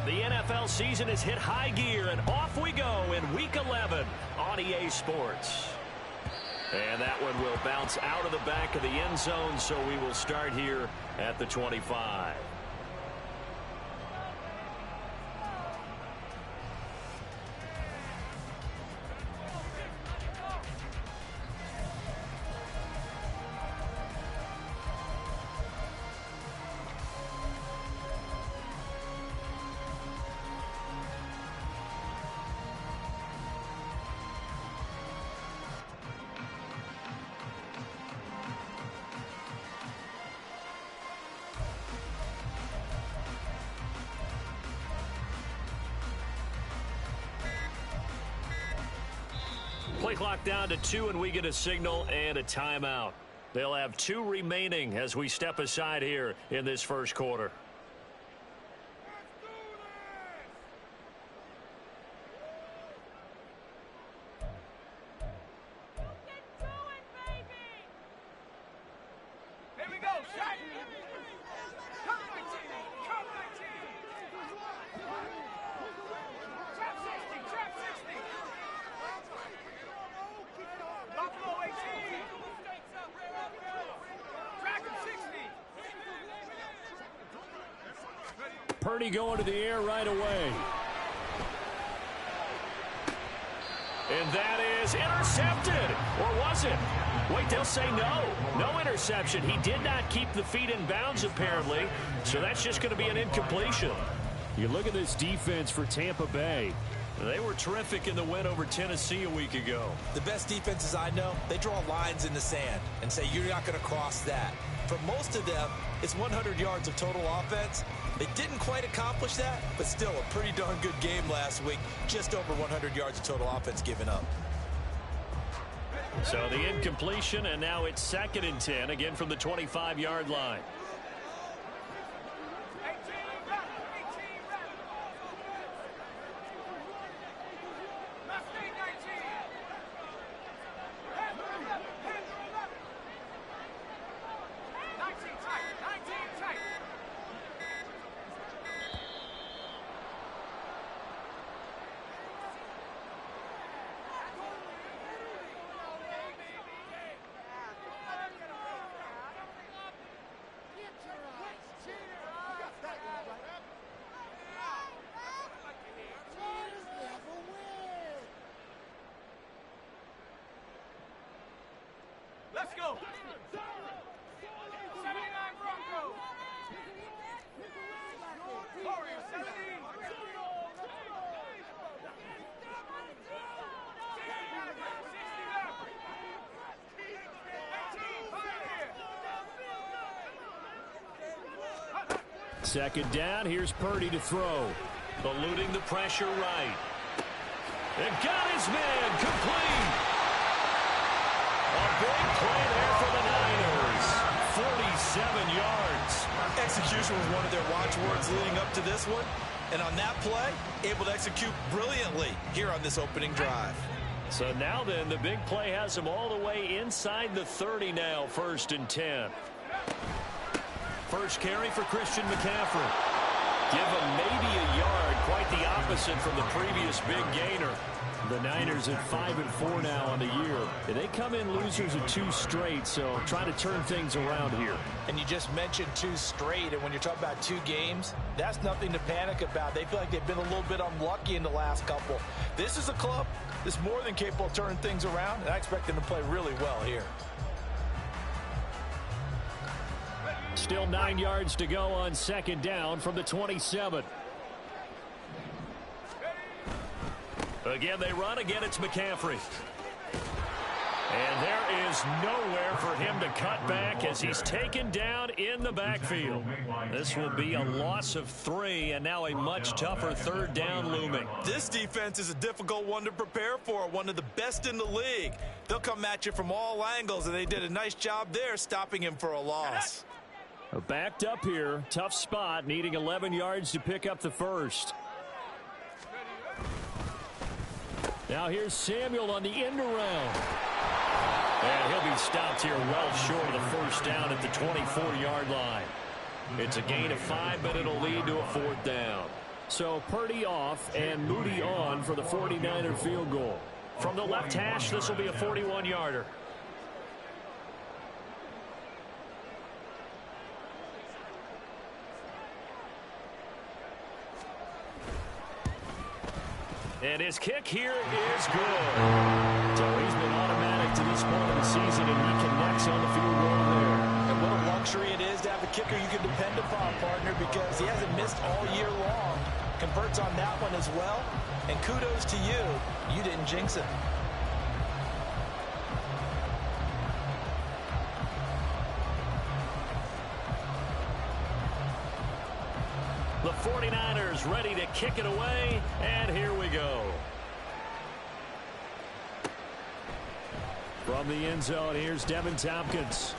The NFL season has hit high gear, and off we go in Week 11 on EA Sports. And that one will bounce out of the back of the end zone, so we will start here at the 25. Play clock down to 2, and we get a signal and a timeout. They'll have 2 remaining as we step aside here in this first quarter. Purdy going to the air right away. And that is intercepted. Or was it? Wait, they'll say no. No interception. He did not keep the feet in bounds, apparently. So that's just going to be an incompletion. You look at this defense for Tampa Bay. They were terrific in the win over Tennessee a week ago. The best defenses I know, they draw lines in the sand and say you're not going to cross that. For most of them, it's 100 yards of total offense. They didn't quite accomplish that, but still a pretty darn good game last week. Just over 100 yards of total offense given up. So the incompletion, and now it's 2nd and 10, again from the 25-yard line. Let's go. 79 Broncos. Warriors 17. Second down, here's Purdy to throw. Eluding the pressure right. And got his man complete. A big play there for the Niners. 47 yards. Execution was one of their watchwords leading up to this one. And on that play, able to execute brilliantly here on this opening drive. So now then, the big play has them all the way inside the 30 now, 1st and 10. First carry for Christian McCaffrey. Give him maybe a yard, quite the opposite from the previous big gainer. The Niners at 5-4 now on the year. They come in losers of 2 straight, so trying to turn things around here. And you just mentioned 2 straight, and when you're talking about 2 games, that's nothing to panic about. They feel like they've been a little bit unlucky in the last couple. This is a club that's more than capable of turning things around, and I expect them to play really well here. Still 9 yards to go on 2nd down from the 27. Again, they run. Again, it's McCaffrey. And there is nowhere for him to cut back as he's taken down in the backfield. This will be a loss of 3, and now a much tougher 3rd down looming. This defense is a difficult one to prepare for, one of the best in the league. They'll come at you from all angles, and they did a nice job there stopping him for a loss. Backed up here, tough spot, needing 11 yards to pick up the first. Now here's Samuel on the end around. And he'll be stopped here well short of the first down at the 24-yard line. It's a gain of 5, but it'll lead to a 4th down. So Purdy off and Moody on for the 49er field goal. From the left hash, this will be a 41-yarder. And his kick here is good. So he's been automatic to this point of the season, and he connects on the field goal there. And what a luxury it is to have a kicker you can depend upon, partner, because he hasn't missed all year long. Converts on that one as well. And kudos to you. You didn't jinx it. The 49ers ready to kick it away, and here we go. From the end zone, here's Devin Tompkins.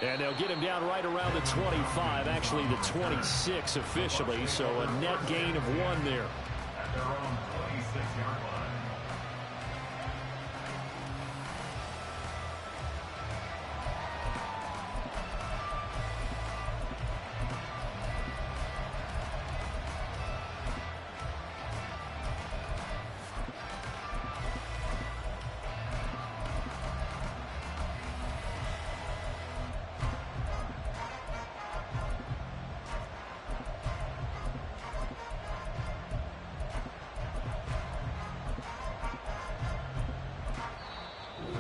And they'll get him down right around the 25, actually the 26 officially, so a net gain of 1 there. At their own 26-yard line.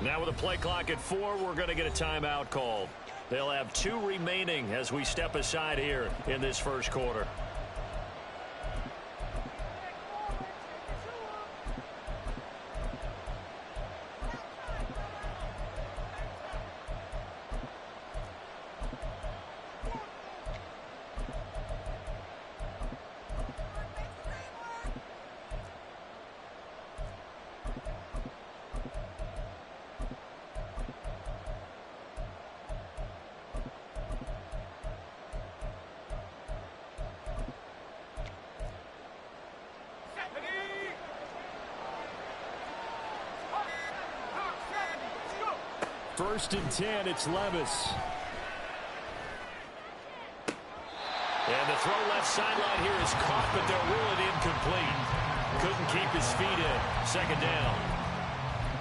Now with a play clock at 4, we're going to get a timeout called. They'll have 2 remaining as we step aside here in this first quarter. First and 10, it's Levis. And the throw left sideline here is caught, but they'll rule it incomplete. Couldn't keep his feet in. Second down.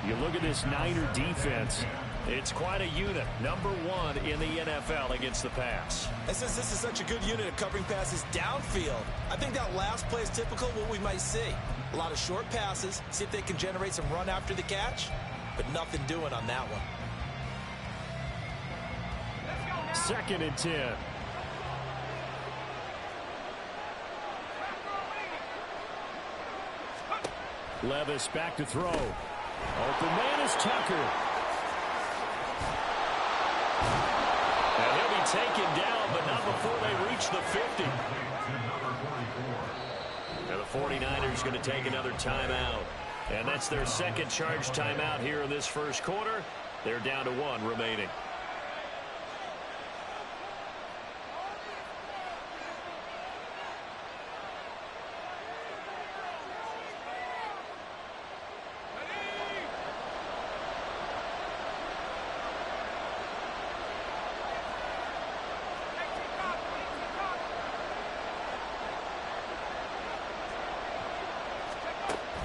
You look at this Niner defense. It's quite a unit. Number 1 in the NFL against the pass. And since this is such a good unit of covering passes downfield, I think that last play is typical of what we might see. A lot of short passes, see if they can generate some run after the catch, but nothing doing on that one. Second and 10. Levis back to throw. Open man is Tucker. And he'll be taken down, but not before they reach the 50. And the 49ers going to take another timeout. And that's their second charge timeout here in this first quarter. They're down to 1 remaining.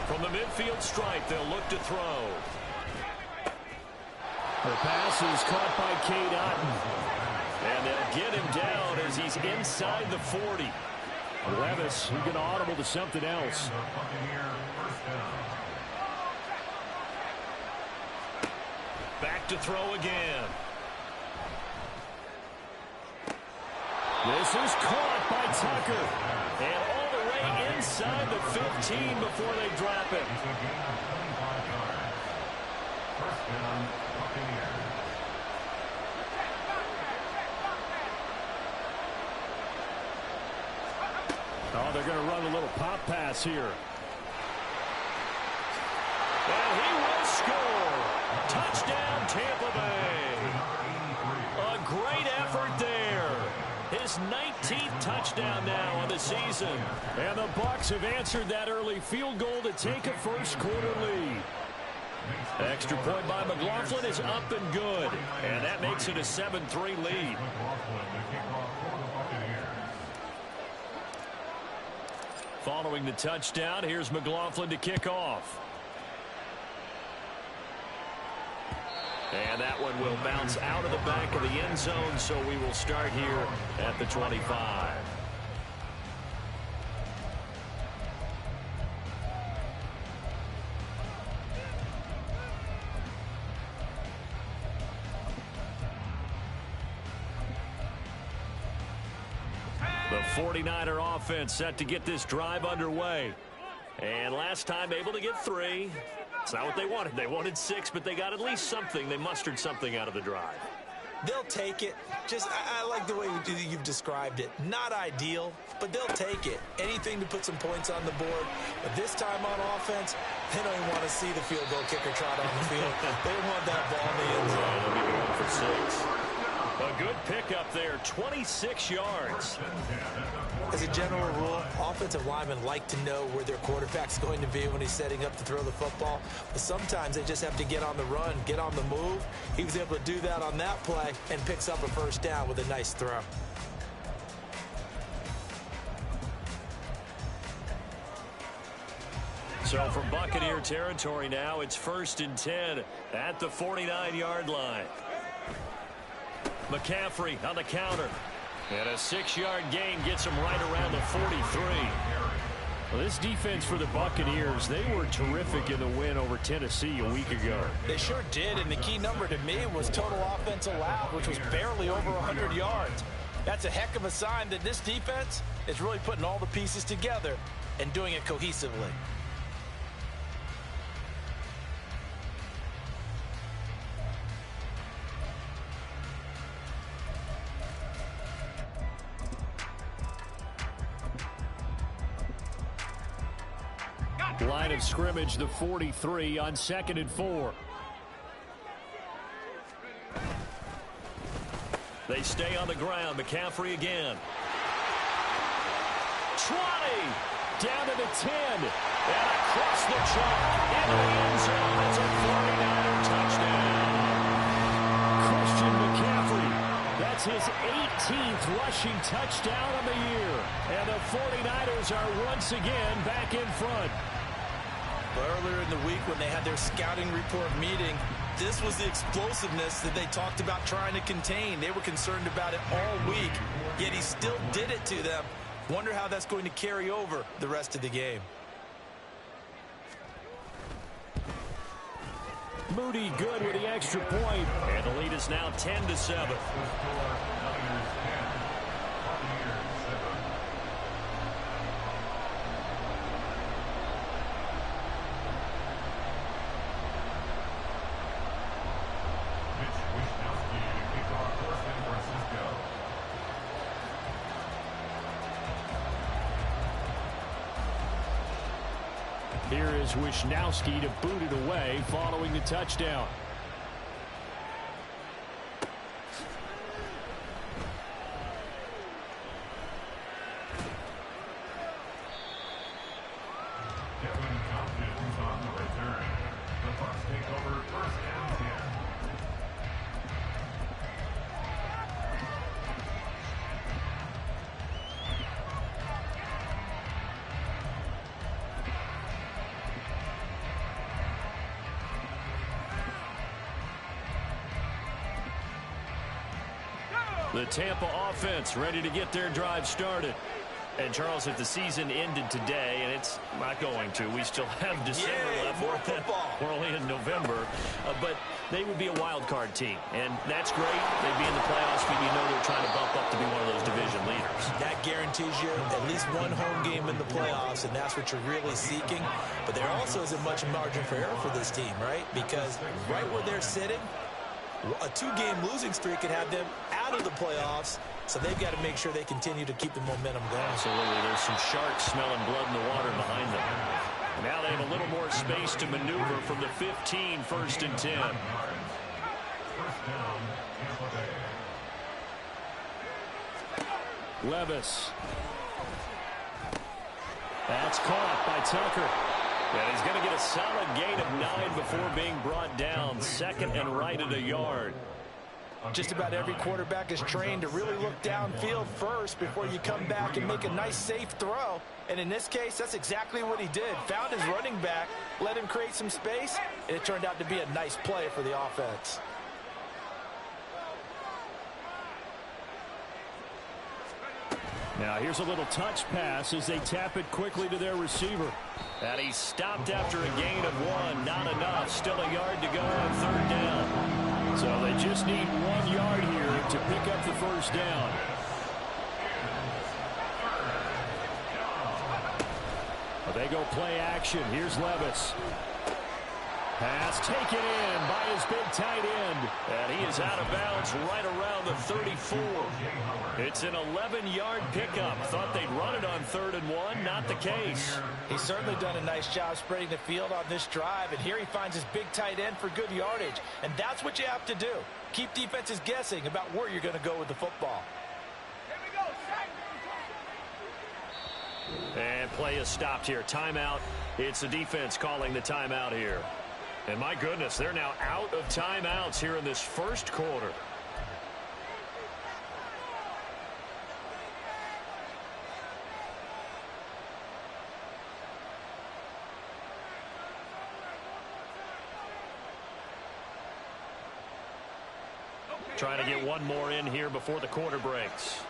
From the midfield stripe, they'll look to throw. The pass is caught by Cade Otton. And they'll get him down as he's inside the 40. Levis, he's going to audible to something else. Back to throw again. This is caught by Tucker. And all the way inside the 15 before they drop it. First down, Buccaneers. Oh, they're going to run a little pop pass here. And he will score. Touchdown, Tampa Bay. A great effort there. His 19th touchdown now on the season. And the Bucs have answered that early field goal to take a first quarter lead. Extra point by McLaughlin is up and good. And that makes it a 7-3 lead. Following the touchdown, here's McLaughlin to kick off. And that one will bounce out of the back of the end zone, so we will start here at the 25. The 49er offense set to get this drive underway. And last time able to get 3. It's not what they wanted. They wanted 6, but they got at least something. They mustered something out of the drive. They'll take it. I like the way you've described it. Not ideal, but they'll take it. Anything to put some points on the board. But this time on offense, they don't even want to see the field goal kicker trot on the field. They want that ball in the end zone. They'll be going for 6. A good pickup there, 26 yards. As a general rule, offensive linemen like to know where their quarterback's going to be when he's setting up to throw the football. But sometimes they just have to get on the run, get on the move. He was able to do that on that play and picks up a first down with a nice throw. So from Buccaneer territory now, it's 1st and 10 at the 49-yard line. McCaffrey on the counter. And a 6-yard gain gets him right around the 43. Well, this defense for the Buccaneers, they were terrific in the win over Tennessee a week ago. They sure did, and the key number to me was total offense allowed, which was barely over 100 yards. That's a heck of a sign that this defense is really putting all the pieces together and doing it cohesively. Line of scrimmage, the 43 on 2nd and 4. They stay on the ground. McCaffrey again. 20. Down to the 10. And across the chalk. Into the end zone. It's a 49er touchdown. Christian McCaffrey. That's his 18th rushing touchdown of the year. And the 49ers are once again back in front. Earlier in the week when they had their scouting report meeting, this was the explosiveness that they talked about trying to contain. They were concerned about it all week, yet he still did it to them. Wonder how that's going to carry over the rest of the game. Moody good with the extra point. And the lead is now 10-7. Here is Wishnowsky to boot it away following the touchdown. Kevin Compton's on the return. The Bucs take over 1st and 10. The Tampa offense ready to get their drive started. And, Charles, if the season ended today, and it's not going to, we still have December left. More football. We're only in November. But they would be a wild card team. And that's great. They'd be in the playoffs, but you know they're trying to bump up to be one of those division leaders. That guarantees you at least one home game in the playoffs, and that's what you're really seeking. But there also isn't much margin for error for this team, right? Because right where they're sitting, a 2-game losing streak could have them out of the playoffs, so they've got to make sure they continue to keep the momentum going. Absolutely. There's some sharks smelling blood in the water behind them. Now they have a little more space to maneuver from the 15, 1st and 10. First down, Tampa Bay. Levis. That's caught by Tucker. And he's going to get a solid gain of 9 before being brought down. 2nd and right at a yard. Just about every quarterback is trained to really look downfield first before you come back and make a nice, safe throw. And in this case, that's exactly what he did. Found his running back, let him create some space, and it turned out to be a nice play for the offense. Now here's a little touch pass as they tap it quickly to their receiver. And he stopped after a gain of 1. Not enough. Still a yard to go on 3rd down. So they just need 1 yard here to pick up the first down. They go play action. Here's Levis. Pass taken in by his big tight end. And he is out of bounds right around the 34. It's an 11-yard pickup. Thought they'd run it on 3rd and 1. Not the case. He's certainly done a nice job spreading the field on this drive. And here he finds his big tight end for good yardage. And that's what you have to do. Keep defenses guessing about where you're going to go with the football. Here we go. And play is stopped here. Timeout. It's the defense calling the timeout here. And my goodness, they're now out of timeouts here in this first quarter. Trying to get one more in here before the quarter breaks.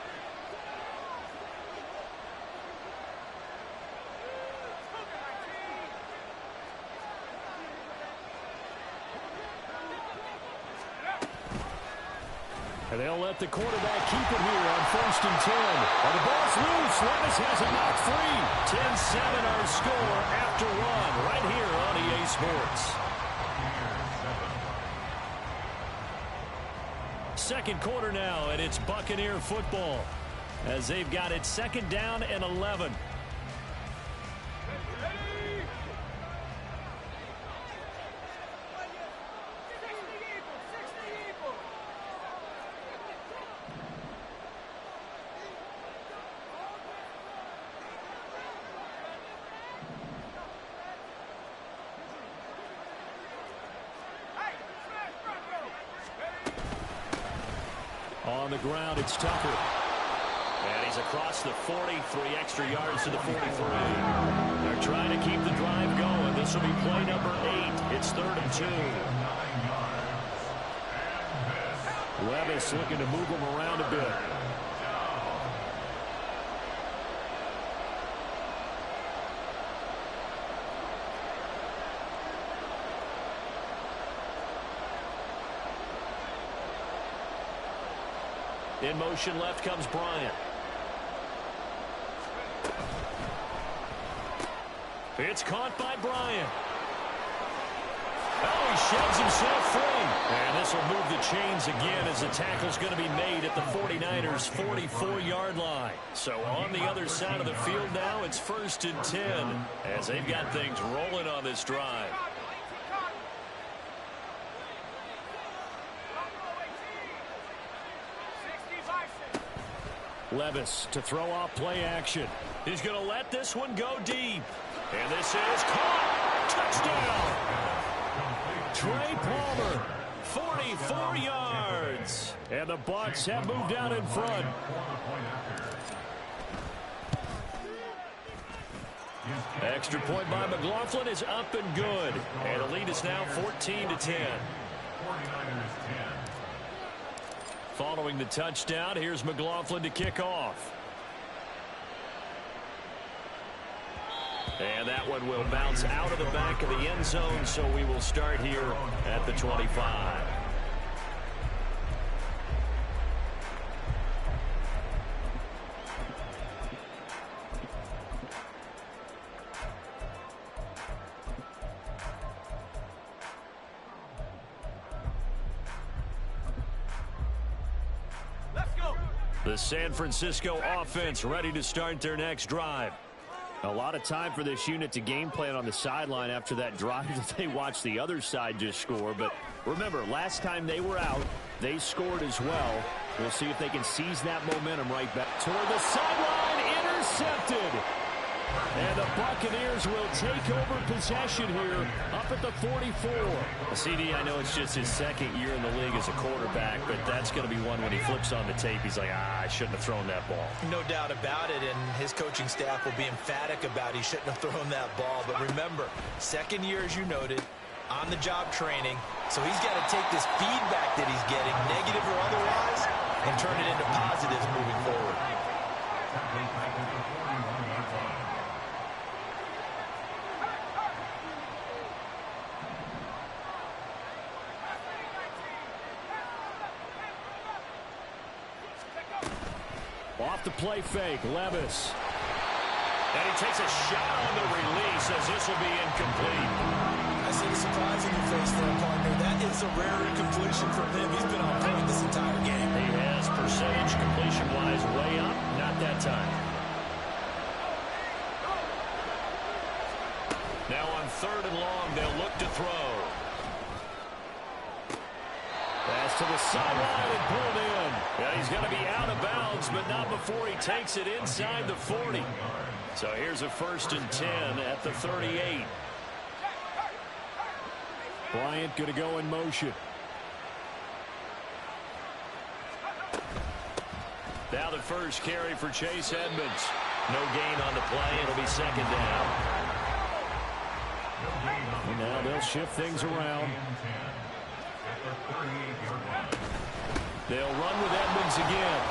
And they'll let the quarterback keep it here on 1st and 10. And the ball's loose. Levis has it knocked free. 10-7 our score after 1 right here on EA Sports. Second quarter now, and it's Buccaneer football as they've got it 2nd down and 11. On the ground, it's Tucker. And he's across the 40, 3 extra yards to the 43. They're trying to keep the drive going. This will be play number 8. It's 3rd and 2. Levis looking to move him around a bit. In motion left comes Bryant. It's caught by Bryant. Oh, he sheds himself free. And this will move the chains again as the tackle's going to be made at the 49ers' 44-yard line. So on the other side of the field now, it's 1st and 10 as they've got things rolling on this drive. Levis to throw off play action. He's going to let this one go deep. And this is caught. Touchdown. Trey Palmer, 44 yards. And the Bucs have moved out in front. Extra point by McLaughlin is up and good. And the lead is now 14-10. Following the touchdown, here's McLaughlin to kick off. And that one will bounce out of the back of the end zone, so we will start here at the 25. The San Francisco offense ready to start their next drive. A lot of time for this unit to game plan on the sideline after that drive that they watched the other side just score. But remember, last time they were out, they scored as well. We'll see if they can seize that momentum right back. Toward the sideline, intercepted. And the Buccaneers will take over possession here up at the 44. CD, I know it's just his second year in the league as a quarterback, but that's going to be one when he flips on the tape, he's like, I shouldn't have thrown that ball. No doubt about it, and his coaching staff will be emphatic about he shouldn't have thrown that ball. But remember, second year, as you noted, on-the-job training, so he's got to take this feedback that he's getting, negative or otherwise, and turn it into positives moving forward. Off the play fake, Levis. And he takes a shot on the release as this will be incomplete. I see the surprise in your face there, partner. That is a rare incompletion from him. He's been on point this entire game. He has percentage completion-wise way up, not that time. Now on 3rd and long, they'll look to throw. Pass to the sideline and pulled in. Yeah, he's going to be out of bounds, but not before he takes it inside the 40. So here's a 1st and 10 at the 38. Bryant going to go in motion. Now the first carry for Chase Edmonds. No gain on the play. It'll be 2nd down. And now they'll shift things around. They'll run with Edmonds again.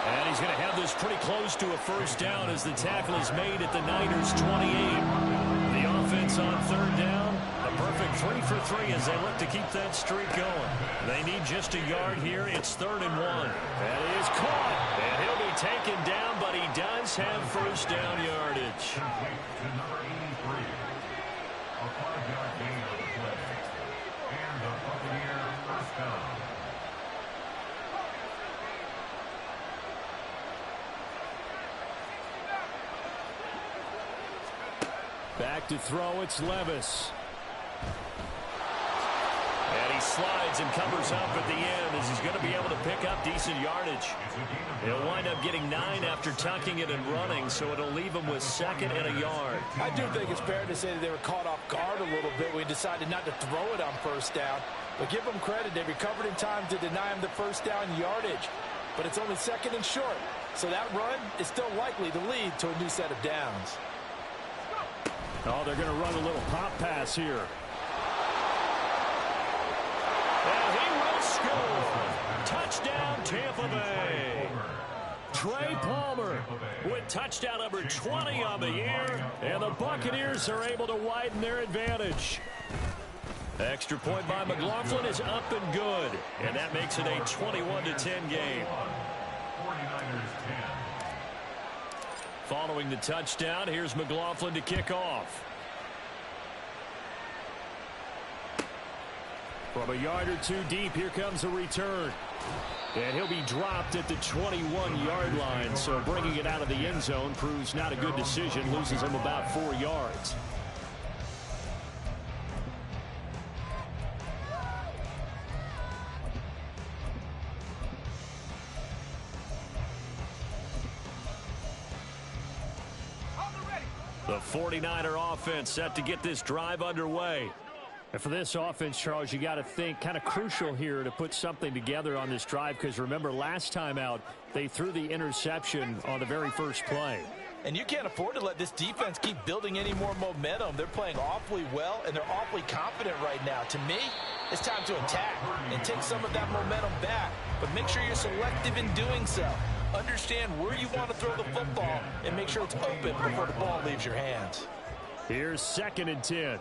And he's going to have this pretty close to a 1st down as the tackle is made at the Niners' 28. The offense on 3rd down. A perfect 3 for 3 as they look to keep that streak going. They need just a yard here. It's 3rd and 1. That is caught. And he'll be taken down, but he does have 1st down yardage. To number 83. A 5-yard gain on the play. And the Buccaneer 1st down. Back to throw, it's Levis. And he slides and covers up at the end as he's going to be able to pick up decent yardage. He'll wind up getting 9 after tucking it and running, so it'll leave him with 2nd and a yard. I do think it's fair to say that they were caught off guard a little bit. We decided not to throw it on 1st down. But give them credit. They recovered in time to deny him the 1st down yardage. But it's only 2nd and short. So that run is still likely to lead to a new set of downs. Oh, they're going to run a little pop pass here. And he will score. Touchdown, Tampa Bay. Trey Palmer With touchdown number 20 on the year. and the Buccaneers are able to widen their advantage. Extra point by McLaughlin is up and good. And that makes it a 21-10 game. 49ers 10. Following the touchdown, here's McLaughlin to kick off. From a yard or two deep, here comes a return. And he'll be dropped at the 21-yard line, so bringing it out of the end zone proves not a good decision, loses him about 4 yards. The 49er offense set to get this drive underway. And for this offense, Charles, you got to think kind of crucial here to put something together on this drive, because remember last time out they threw the interception on the very first play. And you can't afford to let this defense keep building any more momentum. They're playing awfully well, and they're awfully confident right now. To me, it's time to attack and take some of that momentum back. But make sure you're selective in doing so. Understand where you want to throw the football and make sure it's open before the ball leaves your hands. Here's 2nd and 10.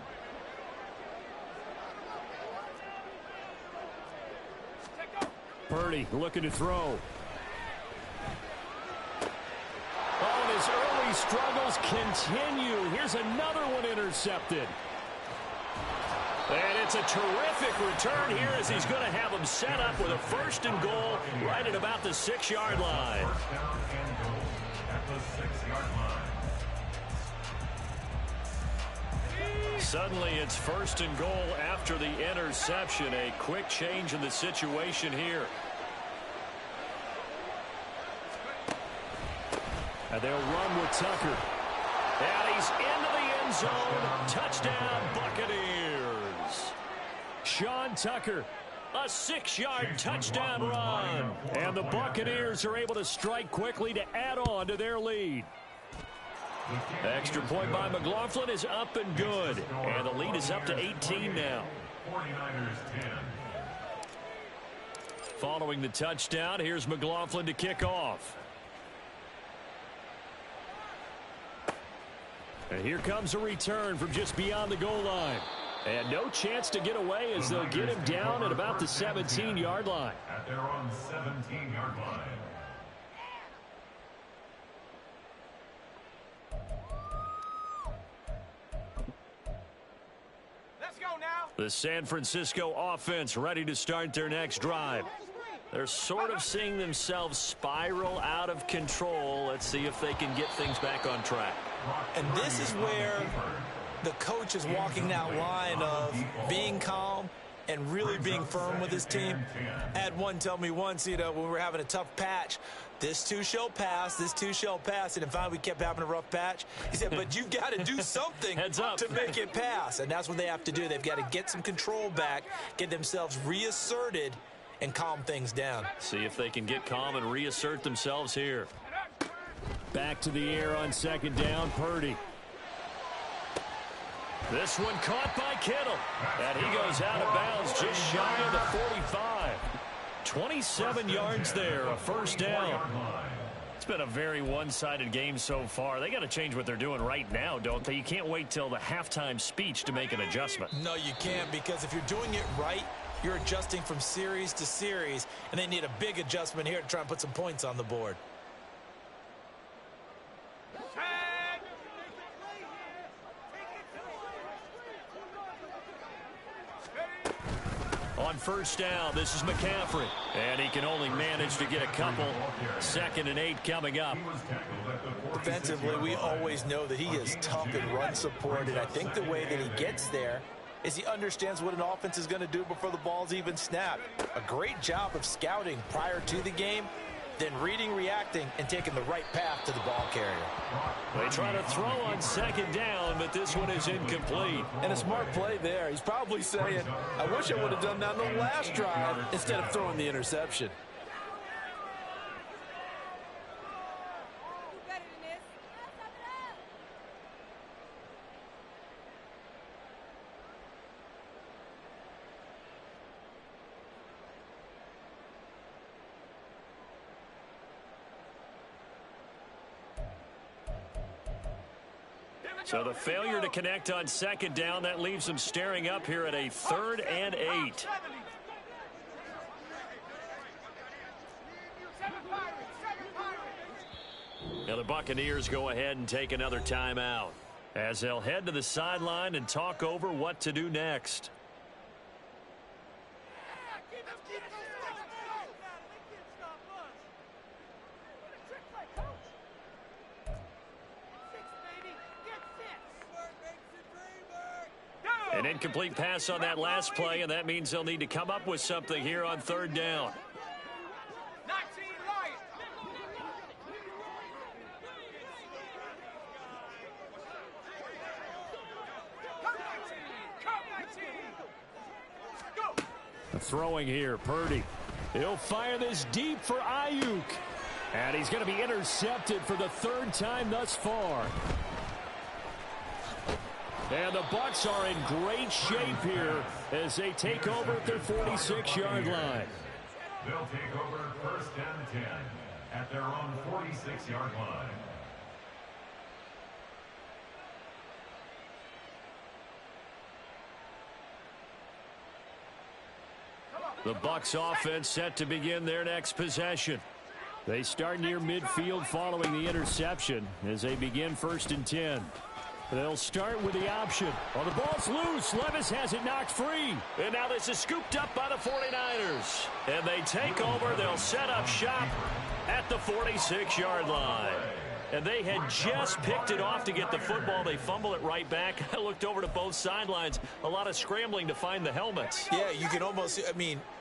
Purdy looking to throw. Oh, and his early struggles continue. Here's another one intercepted. And it's a terrific return here as he's going to have him set up with a 1st and goal right at about the 6-yard line. 1st down and goal at the 6-yard line. Suddenly it's 1st and goal after the interception. A quick change in the situation here. And they'll run with Tucker. And he's into the end zone. Touchdown, Buccaneers. Sean Tucker, a 6-yard touchdown run. And the Buccaneers are able to strike quickly to add on to their lead. Extra point by McLaughlin is up and good. And the lead is up to 18 now. 49ers 10. Following the touchdown, here's McLaughlin to kick off. And here comes a return from just beyond the goal line. And no chance to get away as they'll get him down at about the 17-yard line. At their own 17-yard line. Let's go now. The San Francisco offense ready to start their next drive. They're sort of seeing themselves spiral out of control. Let's see if they can get things back on track. And this is where the coach is walking that line of being calm and really being firm with his team. I had one tell me once, when we were having a tough patch, this too shall pass, this too shall pass. And finally we kept having a rough patch. He said, but you got to do something to make it pass. And that's what they have to do. They've got to get some control back, get themselves reasserted, and calm things down. See if they can get calm and reassert themselves here. Back to the air on second down, Purdy. This one caught by Kittle. And he goes out of bounds just shy of the 45. 27 yards there, a first down. It's been a very one-sided game so far. They got to change what they're doing right now, don't they? You can't wait till the halftime speech to make an adjustment. No, you can't, because if you're doing it right, you're adjusting from series to series, and they need a big adjustment here to try and put some points on the board. On first down, this is McCaffrey. And he can only manage to get a couple. 2nd and 8 coming up. Defensively, we always know that he is tough in run support, and I think the way that he gets there is he understands what an offense is going to do before the ball's even snapped. A great job of scouting prior to the game, then reading, reacting, and taking the right path to the ball carrier. They try to throw on second down, but this one is incomplete. And a smart play there. He's probably saying, I wish I would have done that on the last drive instead of throwing the interception. So the failure to connect on second down, that leaves them staring up here at a 3rd and 8. Now the Buccaneers go ahead and take another timeout as they'll head to the sideline and talk over what to do next. An incomplete pass on that last play, and that means they'll need to come up with something here on 3rd down. 19 Lions. Go. Throwing here, Purdy. He'll fire this deep for Ayuk. And he's going to be intercepted for the 3rd time thus far. And the Bucs are in great shape here as they take over at their 46-yard line. They'll take over 1st and 10 at their own 46-yard line. The Bucs offense set to begin their next possession. They start near midfield following the interception as they begin 1st and 10. They'll start with the option. Well, the ball's loose. Levis has it knocked free. And now this is scooped up by the 49ers. And they take over. They'll set up shop at the 46-yard line. And they had just picked it off to get the football. They fumble it right back. I looked over to both sidelines. A lot of scrambling to find the helmets. Yeah, you can almost,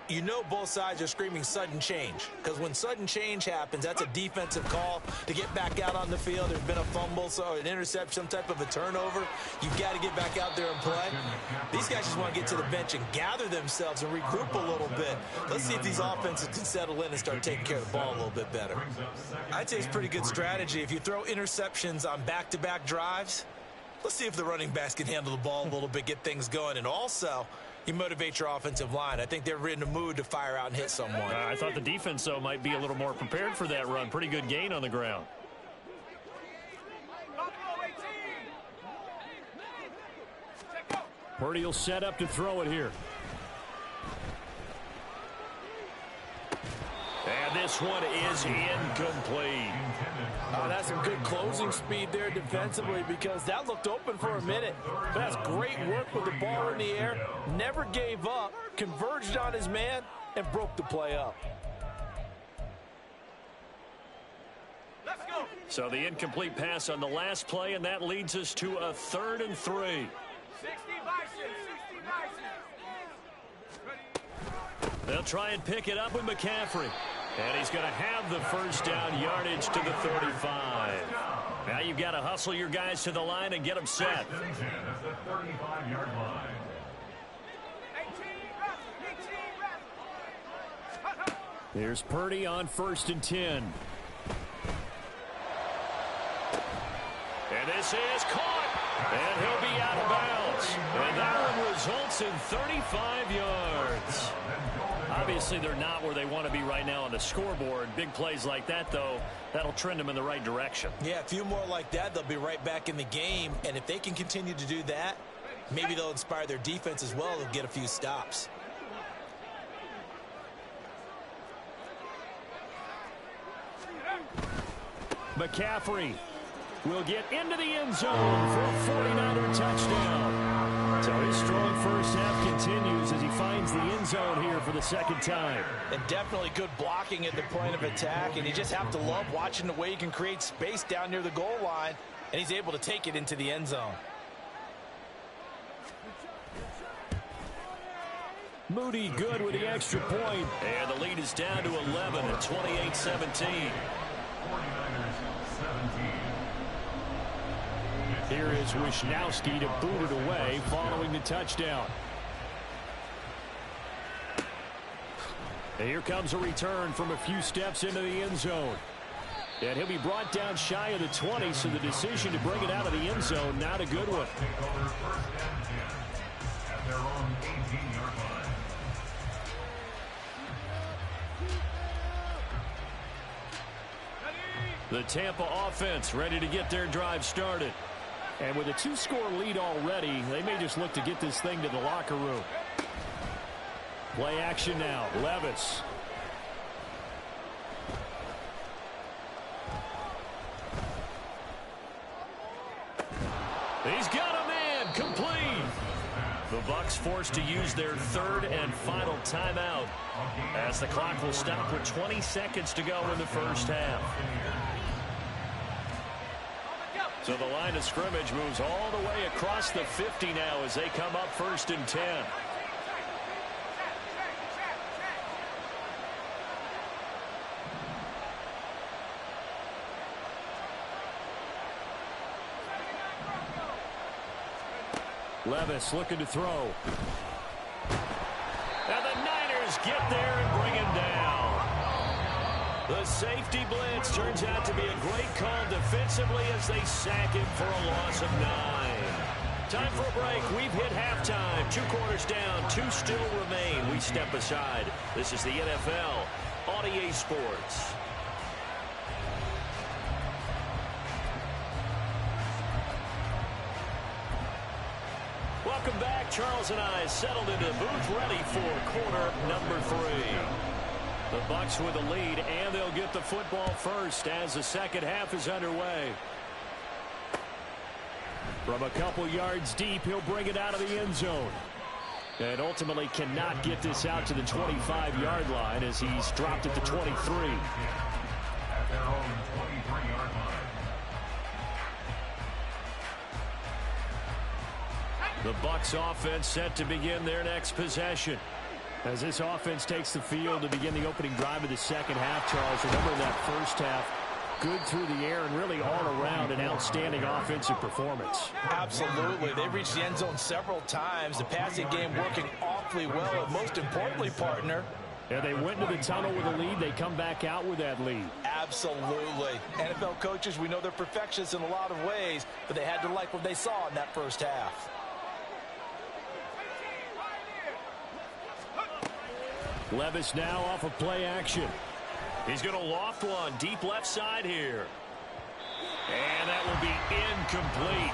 you know both sides are screaming sudden change, because when sudden change happens, that's a defensive call to get back out on the field. There's been a fumble, so an interception, some type of a turnover. You've got to get back out there and play. These guys just want to get to the bench and gather themselves and regroup a little bit. Let's see if these offenses can settle in and start taking care of the ball a little bit better. I'd say it's pretty good strategy. If you throw interceptions on back-to-back drives, let's see if the running backs can handle the ball a little bit, get things going, and also you motivate your offensive line. I think they're in the mood to fire out and hit someone. I thought the defense, though, might be a little more prepared for that run. Pretty good gain on the ground. Purdy will set up to throw it here. And this one is incomplete. Oh, that's some good closing speed there defensively, because that looked open for a minute. But that's great work with the ball in the air. Never gave up, converged on his man, and broke the play up. Let's go. So the incomplete pass on the last play, and that leads us to a 3rd and 3. 60 Bison, 60 Bison. They'll try and pick it up with McCaffrey. And he's going to have the first down yardage to the 35. Now you've got to hustle your guys to the line and get them set. At the 35-yard line. 18 Here's Purdy on 1st and 10. And this is caught. And he'll be out of bounds. And that one results in 35 yards. Obviously, they're not where they want to be right now on the scoreboard. Big plays like that, though, that'll trend them in the right direction. Yeah, a few more like that, they'll be right back in the game. And if they can continue to do that, maybe they'll inspire their defense as well. They'll get a few stops. McCaffrey will get into the end zone for a 49er touchdown. So his strong first half continues as he finds the end zone here for the 2nd time. And definitely good blocking at the point of attack, and you just have to love watching the way he can create space down near the goal line, and he's able to take it into the end zone. Moody good with the extra point. And the lead is down to 11 at 28-17. 49ers 17. Here is Wisnowski to boot it away following the touchdown. And here comes a return from a few steps into the end zone. And he'll be brought down shy of the 20, so the decision to bring it out of the end zone, not a good one. Take over 1st and 10 at their own 18-yard line. The Tampa offense ready to get their drive started. And with a 2-score lead already, they may just look to get this thing to the locker room. Play action now. Levis. He's got a man. Complete. The Bucs forced to use their 3rd and final timeout as the clock will stop with 20 seconds to go in the first half. So the line of scrimmage moves all the way across the 50 now as they come up 1st and 10. Levis looking to throw. And the Niners get there and bring him down. The safety blitz turns out to be a great call defensively as they sack him for a loss of 9. Time for a break. We've hit halftime. 2 quarters down. 2 still remain. We step aside. This is the NFL on EA Sports. Welcome back. Charles and I settled into the booth ready for quarter number 3. The Bucs with the lead, and they'll get the football first as the 2nd half is underway. From a couple yards deep, he'll bring it out of the end zone. And ultimately cannot get this out to the 25-yard line as he's dropped at the 23. At their own 23-yard line. The Bucs offense set to begin their next possession. As this offense takes the field to begin the opening drive of the second half, Charles, remember that first half, good through the air and really all around an outstanding offensive performance. Absolutely. They reached the end zone several times. The passing game working awfully well, and most importantly, partner, yeah, they went into the tunnel with a lead. They come back out with that lead. Absolutely. NFL coaches, we know they're perfectionists in a lot of ways, but they had to like what they saw in that first half. Levis now off of play action. He's going to loft one deep left side here. And that will be incomplete.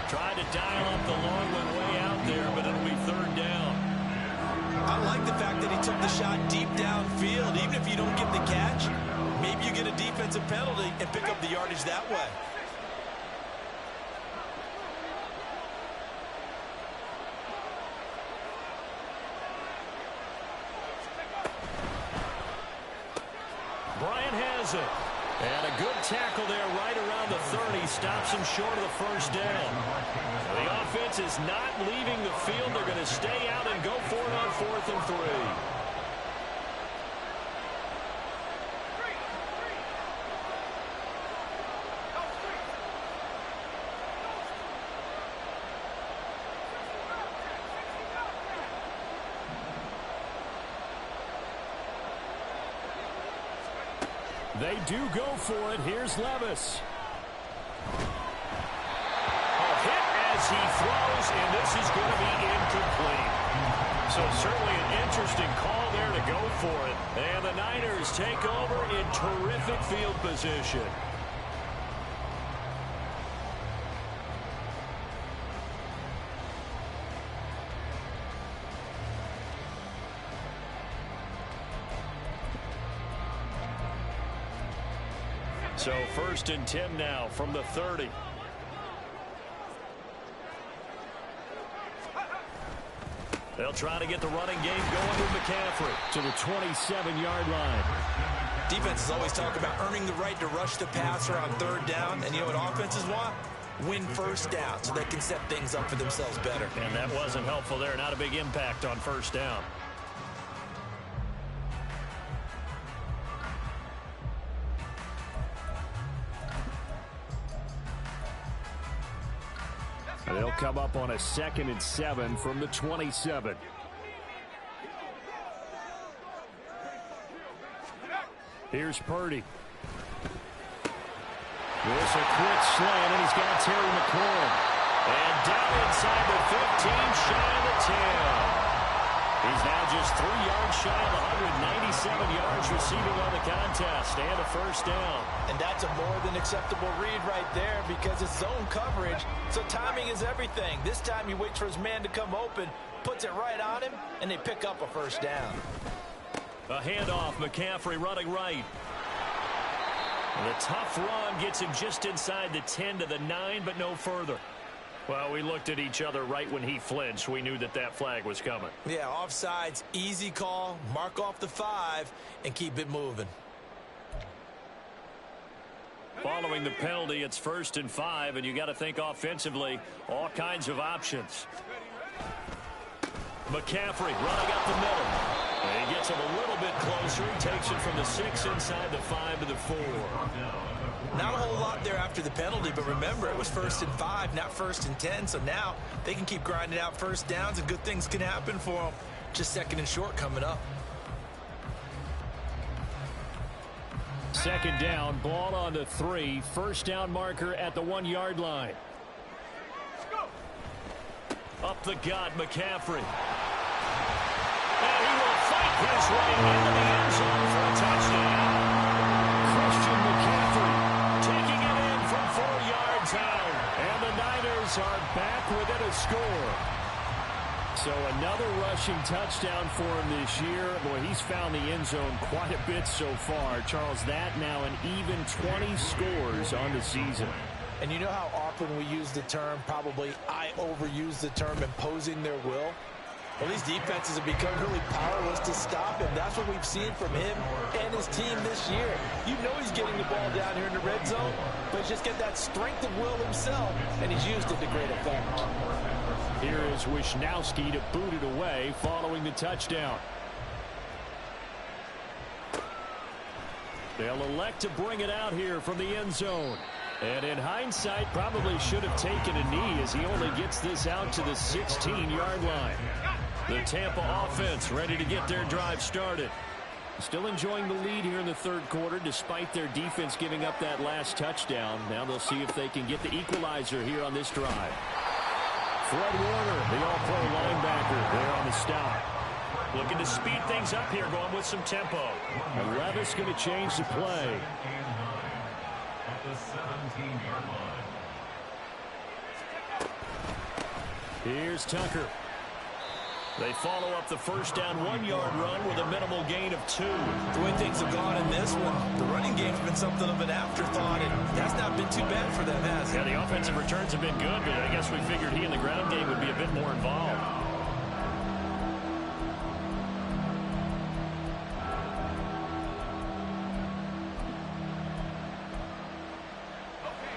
Tried to dial up the long one way out there, but it'll be third down. I like the fact that he took the shot deep downfield. Even if you don't get the catch, maybe you get a defensive penalty and pick up the yardage that way. Bryant has it. And a good tackle there right around the 30. Stops him short of the first down. The offense is not leaving the field. They're going to stay out and go for it on 4th and 3. They do go for it. Here's Levis. A hit as he throws, and this is going to be incomplete. So certainly an interesting call there to go for it. And the Niners take over in terrific field position. So 1st and 10 now from the 30. They'll try to get the running game going with McCaffrey to the 27-yard line. Defenses always talk about earning the right to rush the passer on 3rd down. And you know what offenses want? Win 1st down so they can set things up for themselves better. And that wasn't helpful there. Not a big impact on 1st down. They'll come up on a 2nd and 7 from the 27. Here's Purdy. There's a quick slant, and he's got Terry McLaurin. And down inside the 15, shy of the 10. He's now just 3 yards shy of 197 yards receiving on the contest and a 1st down. And that's a more than acceptable read right there because it's zone coverage, so timing is everything. This time he waits for his man to come open, puts it right on him, and they pick up a 1st down. A handoff, McCaffrey running right. And the tough run gets him just inside the 10 to the 9, but no further. Well, we looked at each other right when he flinched. We knew that that flag was coming. Yeah, offsides, easy call, mark off the 5, and keep it moving. Following the penalty, it's 1st and 5, and you got to think offensively, all kinds of options. McCaffrey running up the middle. And he gets him a little bit closer. He takes it from the 6 inside the 5 to the 4. Not a whole lot there after the penalty, but remember, it was 1st and 5, not 1st and 10, so now they can keep grinding out 1st downs, and good things can happen for them. Just 2nd and short coming up. 2nd down, ball on the 3, 1st down marker at the 1-yard line. Up the gut, McCaffrey. And he will fight his way into the end zone for a touchdown. Christian McCaffrey taking it in from 4 yards out. And the Niners are back within a score. So another rushing touchdown for him this year. Boy, he's found the end zone quite a bit so far. Charles, that now an even 20 scores on the season. And you know how often we use the term, probably I overuse the term, imposing their will? Well, these defenses have become really powerless to stop him. That's what we've seen from him and his team this year. You know he's getting the ball down here in the red zone, but he's just got that strength of will himself, and he's used it to great effect. Here is Wisnowski to boot it away following the touchdown. They'll elect to bring it out here from the end zone. And in hindsight, probably should have taken a knee as he only gets this out to the 16-yard line. The Tampa offense ready to get their drive started. Still enjoying the lead here in the third quarter despite their defense giving up that last touchdown. Now they'll see if they can get the equalizer here on this drive. Fred Warner, the all-pro linebacker, there on the stop. Looking to speed things up here, going with some tempo. And Levis going to change the play. At the 17-yard line. Here's Tucker. They follow up the first down 1-yard run with a minimal gain of 2. The way things have gone in this one, the running game's been something of an afterthought, and that's not been too bad for them, has it? Yeah, the offensive returns have been good, but I guess we figured he in the ground game would be a bit more involved.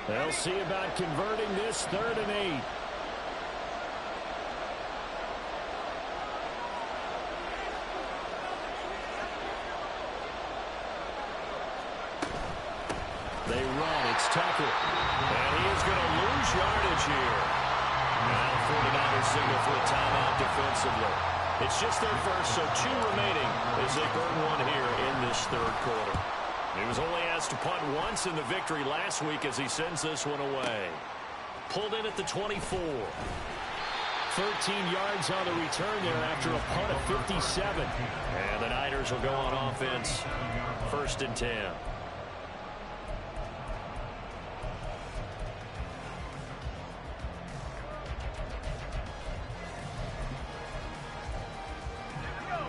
They'll see about converting this 3rd and 8. They run. It's Tucker. And he is going to lose yardage here. Now 49ers signal for a timeout defensively. It's just their first, so 2 remaining as they burn one here in this third quarter. He was only asked to punt once in the victory last week as he sends this one away. Pulled in at the 24. 13 yards on the return there after a punt of 57. And the Niners will go on offense. 1st and 10.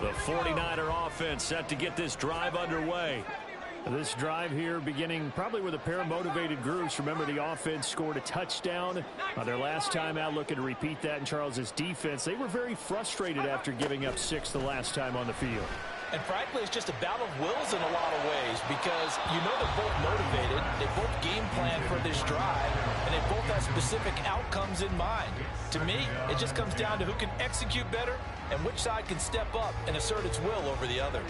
The 49er offense set to get this drive underway. This drive here beginning probably with a pair of motivated groups. Remember, the offense scored a touchdown their last time out, looking to repeat that in Charles's defense. They were very frustrated after giving up 6 the last time on the field. And frankly, it's just a battle of wills in a lot of ways because you know they're both motivated, they both game plan for this drive, and they both have specific outcomes in mind. To me, it just comes down to who can execute better and which side can step up and assert its will over the other.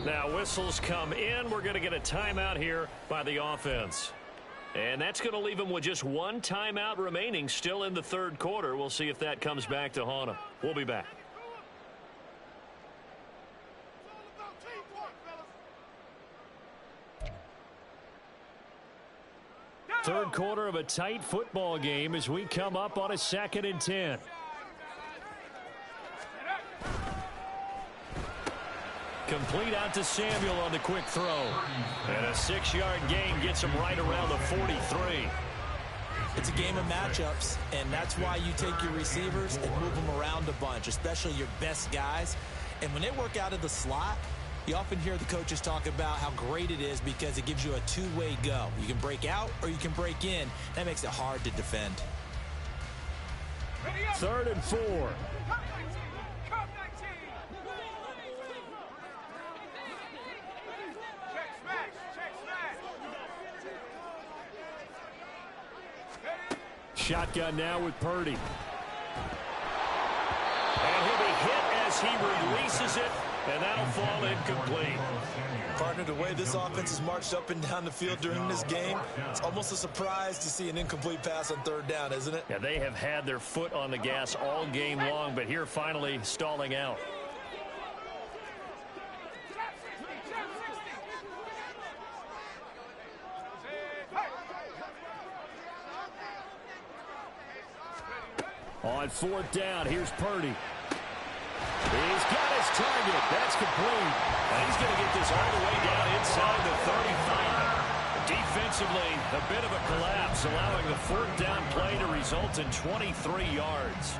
Now whistles come in. We're going to get a timeout here by the offense. And that's going to leave them with just 1 timeout remaining still in the third quarter. We'll see if that comes back to haunt them. We'll be back. Third quarter of a tight football game as we come up on a 2nd and 10. Complete out to Samuel on the quick throw. And a 6-yard gain gets him right around the 43. It's a game of matchups, and that's why you take your receivers and move them around a bunch, especially your best guys. And when they work out of the slot, you often hear the coaches talk about how great it is because it gives you a 2-way go. You can break out or you can break in. That makes it hard to defend. 3rd and 4. Shotgun now with Purdy. And he'll be hit as he releases it, and that'll fall incomplete. Partner, the way this offense has marched up and down the field during this game, it's almost a surprise to see an incomplete pass on 3rd down, isn't it? Yeah, they have had their foot on the gas all game long, but here finally stalling out. On 4th down, here's Purdy. He's got his target. That's complete. And he's going to get this all the way down inside the 35. Defensively, a bit of a collapse, allowing the 4th down play to result in 23 yards.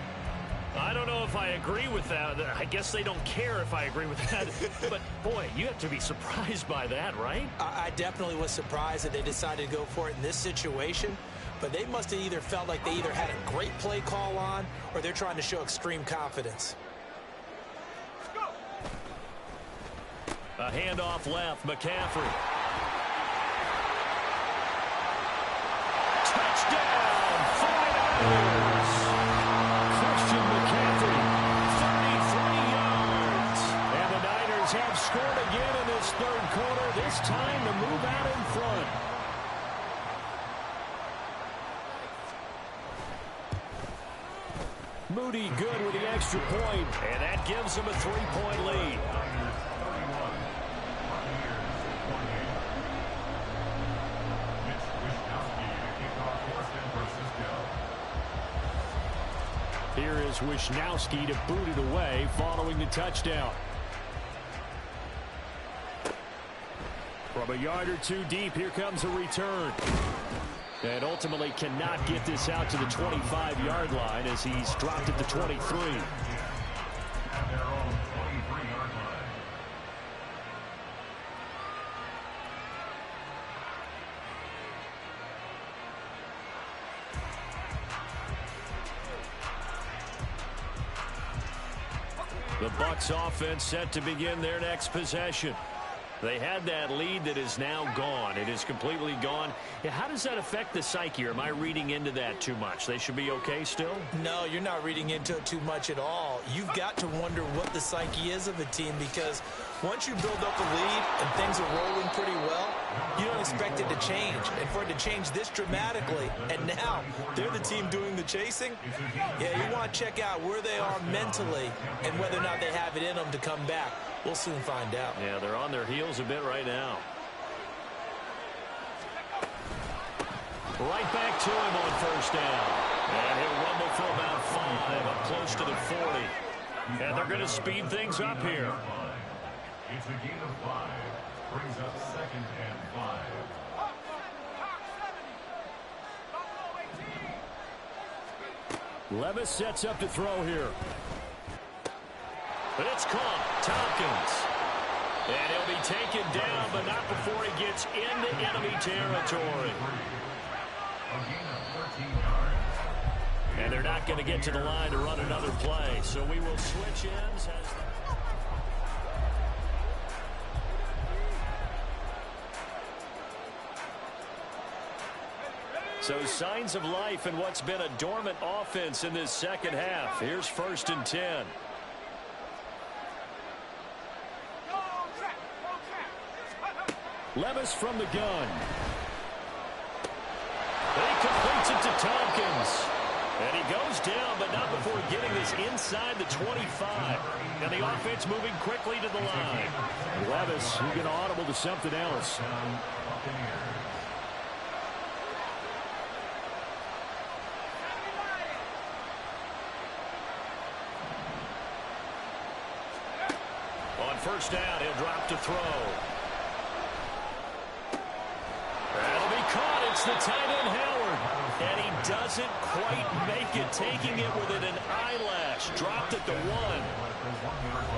I don't know if I agree with that. I guess they don't care if I agree with that. But, boy, you have to be surprised by that, right? I definitely was surprised that they decided to go for it in this situation. but they must have either felt like they either had a great play call on or they're trying to show extreme confidence. A handoff left, McCaffrey. Touchdown, 49ers. Christian McCaffrey, 33 yards. And the Niners have scored again in this third quarter, this time to move out in front. Moody good with the extra point, and that gives them a 3-point lead. Here is Wishnowsky to boot it away following the touchdown. From a yard or two deep, here comes a return. And ultimately cannot get this out to the 25-yard line as he's dropped at the 23. At their own 23-yard line. The Bucs offense set to begin their next possession. They had that lead that is now gone. It is completely gone. Yeah, how does that affect the psyche? Or am I reading into that too much? They should be okay still? No, you're not reading into it too much at all. You've got to wonder what the psyche is of a team, because once you build up a lead and things are rolling pretty well, you don't expect it to change. And for it to change this dramatically, and now they're the team doing the chasing, yeah, you want to check out where they are mentally and whether or not they have it in them to come back. We'll soon find out. Yeah, they're on their heels a bit right now. Right back to him on first down. And he'll rumble for about 5, up close to the 40. And they're going to speed things up here. It's a gain of 5. Brings up 2nd and 5. Levis sets up to throw here. But it's caught. Tompkins. And he'll be taken down, but not before he gets into enemy territory. A gain of 13 yards. And they're not going to get to the line to run another play. So we will switch ends as... So signs of life in what's been a dormant offense in this second half. Here's 1st and 10. Levis from the gun. He completes it to Tompkins. And he goes down, but not before getting this inside the 25. And the offense moving quickly to the line. Levis, you get audible to something else. On first down, he'll drop to throw. That'll be caught. It's the tight end, Howard. And he doesn't quite make it, taking it within an eyelash. Dropped at the 1.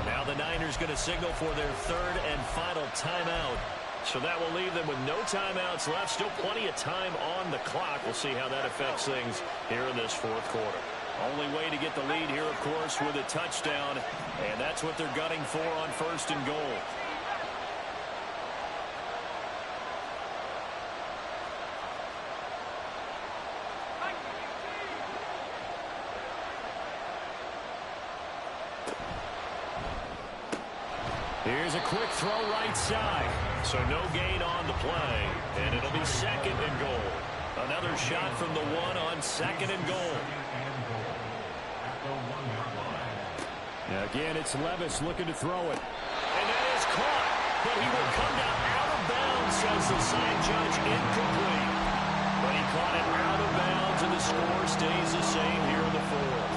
Now the Niners going to signal for their 3rd and final timeout. So that will leave them with no timeouts left. Still plenty of time on the clock. We'll see how that affects things here in this 4th quarter. Only way to get the lead here, of course, with a touchdown. And that's what they're gunning for on 1st and goal. Here's a quick throw right side. So no gain on the play. And it'll be 2nd and goal. Another shot from the 1 on 2nd and goal. Now again, it's Levis looking to throw it. And that is caught. But he will come down out of bounds, says the side judge, incomplete. But he caught it out of bounds, and the score stays the same here in the 4th.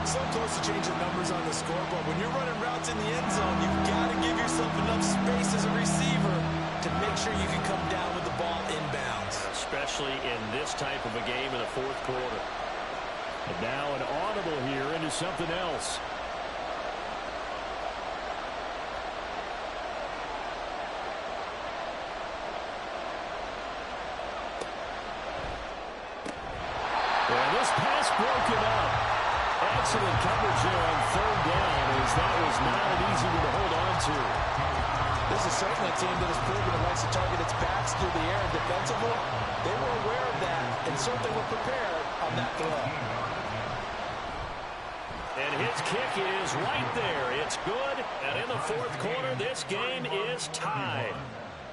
So close to changing numbers on the scoreboard. When you're running routes in the end zone, you've got to give yourself enough space as a receiver to make sure you can come down with the ball inbounds. Especially in this type of a game in the 4th quarter. And now an audible here into something else. broken up. Excellent coverage there on third down, as that was not an easy one to hold on to. This is certainly a team that has proven it likes to target its backs through the air and defensively. They were aware of that and certainly were prepared on that throw. And his kick is right there. It's good. And in the fourth quarter, this game is tied.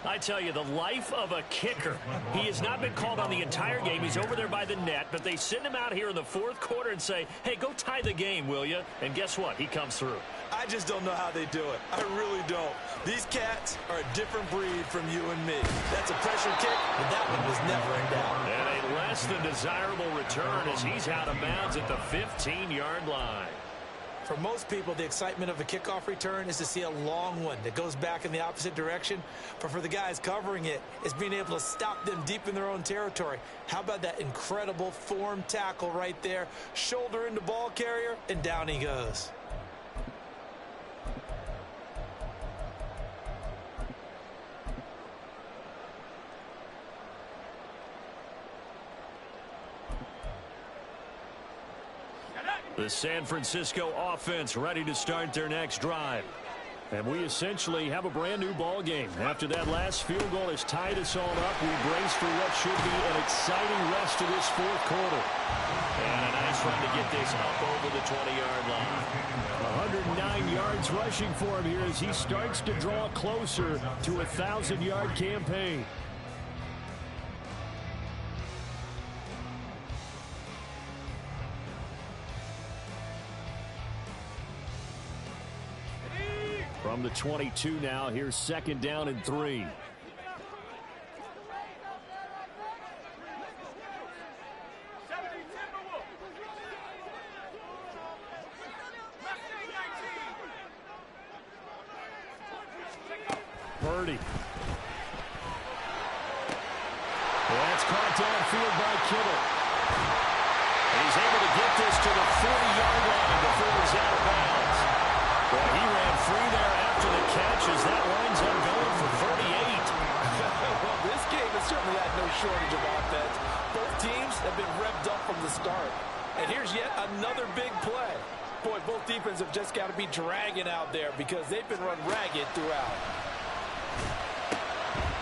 I tell you, the life of a kicker. He has not been called on the entire game. He's over there by the net, but they send him out here in the fourth quarter and say, hey, go tie the game, will you? And guess what? He comes through. I just don't know how they do it. I really don't. These cats are a different breed from you and me. That's a pressure kick, but that one was never in doubt. And a less than desirable return as he's out of bounds at the 15-yard line. For most people, the excitement of a kickoff return is to see a long one that goes back in the opposite direction. But for the guys covering it, it's being able to stop them deep in their own territory. How about that incredible form tackle right there? Shoulder into ball carrier, and down he goes. The San Francisco offense ready to start their next drive. And we essentially have a brand new ball game. After that last field goal has tied us all up, we brace for what should be an exciting rest of this fourth quarter. And a nice run to get this up over the 20-yard line. 109 yards rushing for him here as he starts to draw closer to a 1,000-yard campaign. From the 22 now, here's second down and 3. Purdy. That's caught downfield by Kittle. And he's able to get this to the 40-yard line before he's out of bounds. Well, he ran free there after the catch as that winds up going for 48. Well, this game has certainly had no shortage of offense. Both teams have been revved up from the start. And here's yet another big play. Boy, both defenses have just got to be dragging out there because they've been run ragged throughout.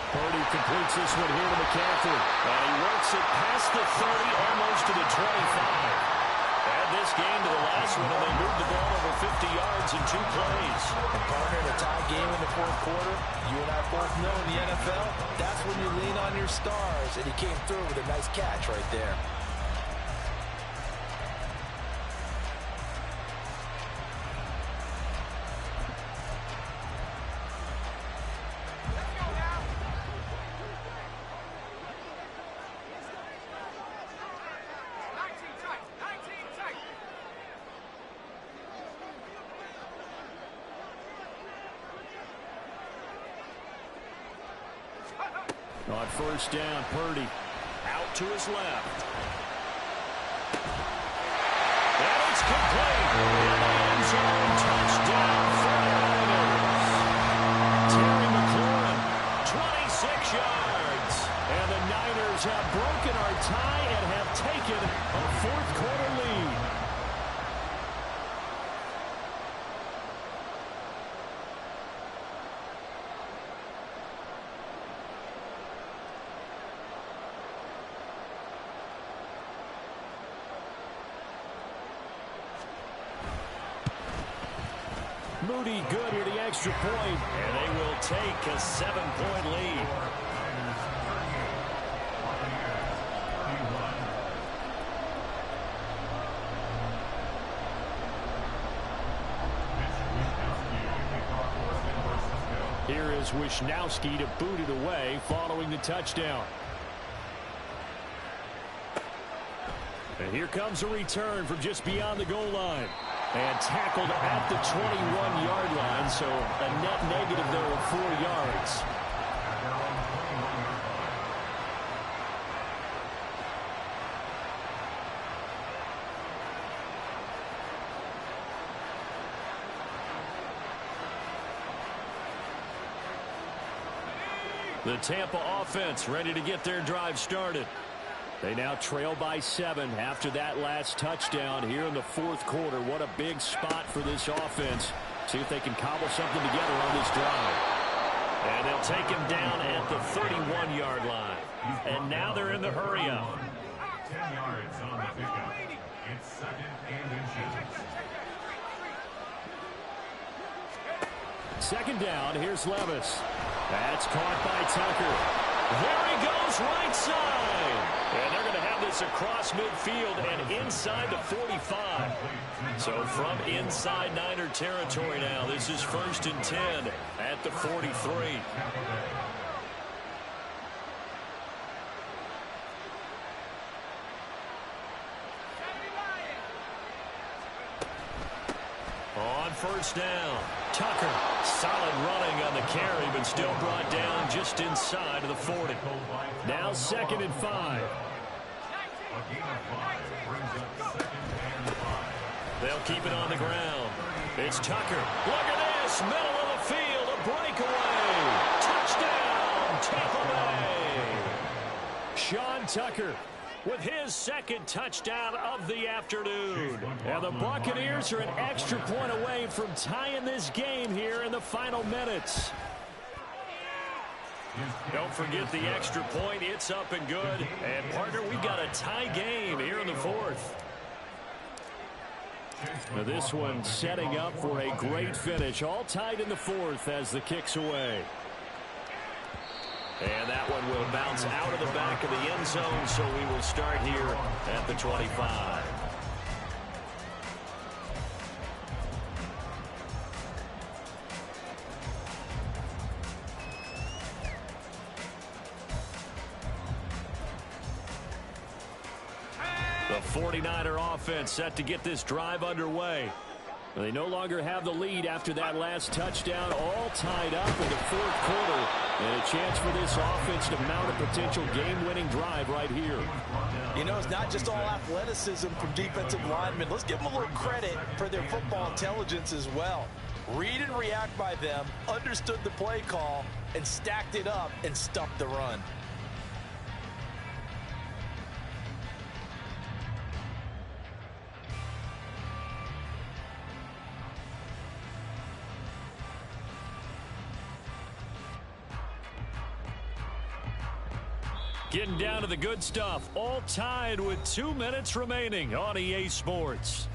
Purdy completes this one here to McCaffrey. And he works it past the 30, almost to the 25. Add this game to the last one, and they moved the ball over 50 yards in 2 plays. And partner, in a tie game in the fourth quarter, you and I both know in the NFL, that's when you lean on your stars. And he came through with a nice catch right there. On first down, Purdy. Out to his left. And it's complete. In the end zone, touchdown for the Niners. Terry McLaurin, 26 yards. And the Niners have broken our tie and have taken a fourth quarter lead. Moody good here, the extra point. And they will take a 7-point lead. Here is Wisnowski to boot it away following the touchdown. And here comes a return from just beyond the goal line. And tackled at the 21-yard line, so a net negative there of 4 yards. The Tampa offense ready to get their drive started. They now trail by 7 after that last touchdown here in the fourth quarter. What a big spot for this offense. See if they can cobble something together on this drive. And they'll take him down at the 31-yard line. And now they're in the hurry-up. 10 yards on the pickup. It's second and inches. Second down, here's Levis. That's caught by Tucker. There he goes, right side. And they're going to have this across midfield and inside the 45. So from inside Niner territory now, this is 1st and 10 at the 43. On first down, Tucker, solid running on the carry, but still brought down just inside of the 40. Now 2nd and 5. A gain of 5 brings up 2nd and 5. They'll keep it on the ground. It's Tucker. Look at this, middle of the field, a breakaway. Touchdown, Tampa Bay. Sean Tucker with his 2nd touchdown of the afternoon. And the Buccaneers are an extra point away from tying this game here in the final minutes. Don't forget the extra point. It's up and good. And, partner, we've got a tie game here in the fourth. Now this one setting up for a great finish. All tied in the fourth as the kick's away. And that one will bounce out of the back of the end zone, so we will start here at the 25. The 49er offense set to get this drive underway. They no longer have the lead after that last touchdown, all tied up in the fourth quarter. And a chance for this offense to mount a potential game-winning drive right here. You know, it's not just all athleticism from defensive linemen. Let's give them a little credit for their football intelligence as well. Read and react by them, understood the play call, and stacked it up and stuffed the run. Getting down to the good stuff, all tied with 2 minutes remaining on EA Sports.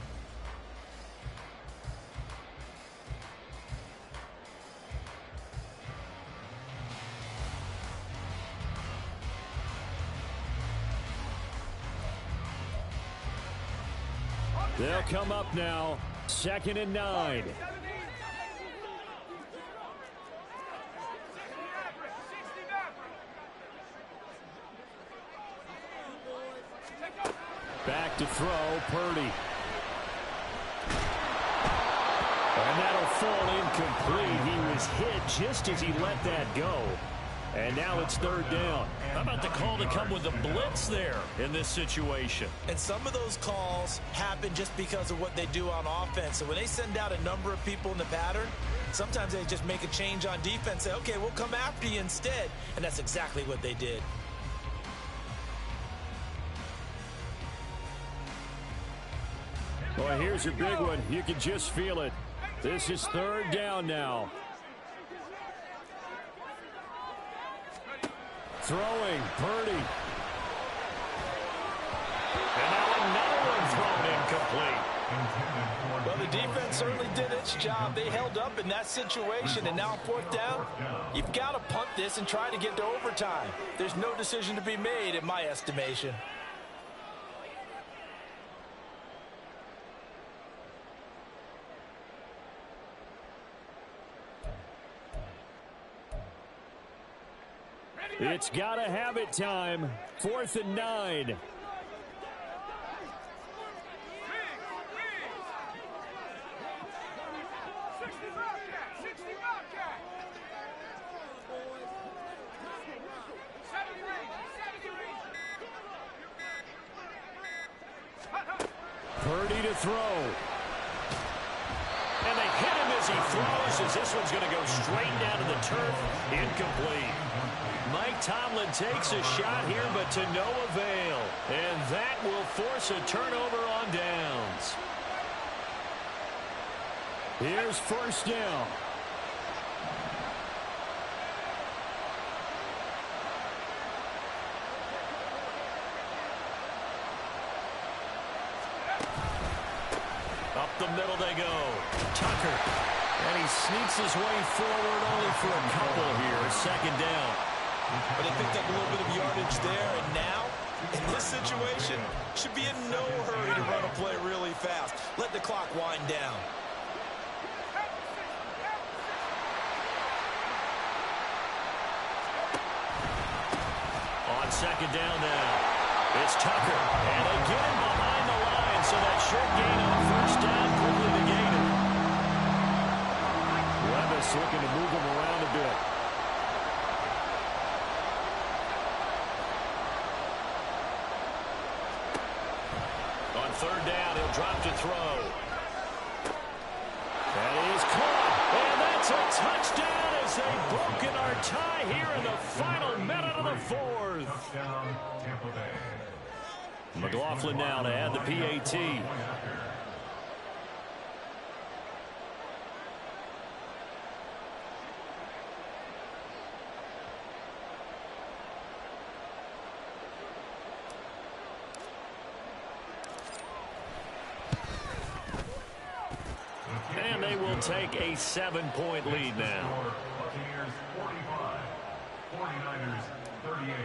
They'll come up now, 2nd and 9. Back to throw, Purdy. And that'll fall incomplete. He was hit just as he let that go. And now it's 3rd down. How about the call to come with the blitz there in this situation? And some of those calls happen just because of what they do on offense. So when they send out a number of people in the pattern, sometimes they just make a change on defense. Say, okay, we'll come after you instead. And that's exactly what they did. Boy, here's a big one. You can just feel it. This is 3rd down now. Throwing, Purdy. And now another one thrown incomplete. Well, the defense certainly did its job. They held up in that situation, and now 4th down, you've got to punt this and try to get to overtime. There's no decision to be made in my estimation. It's got to have it time. 4th and 9. Purdy to throw. And they hit him as he throws, as this one's going to go straight down to the turf. Incomplete. Mike Tomlin takes a shot here, but to no avail. And that will force a turnover on downs. Here's first down. Up the middle they go. Tucker. And he sneaks his way forward only for a couple here. Second down. But they picked up a little bit of yardage there, and now, in this situation, should be in no hurry to run a play really fast. Let the clock wind down. On second down now, it's Tucker. And they get him behind the line, so that short gain on first down quickly negated. Levis looking to move him around a bit. On third down, he'll drop to throw. That is caught, and that's a touchdown as they've broken our tie here in the final minute of the fourth. Touchdown, Tampa Bay. McLaughlin now to add the PAT. And they will take a 7-point lead now. Buccaneers 45, 49ers 38.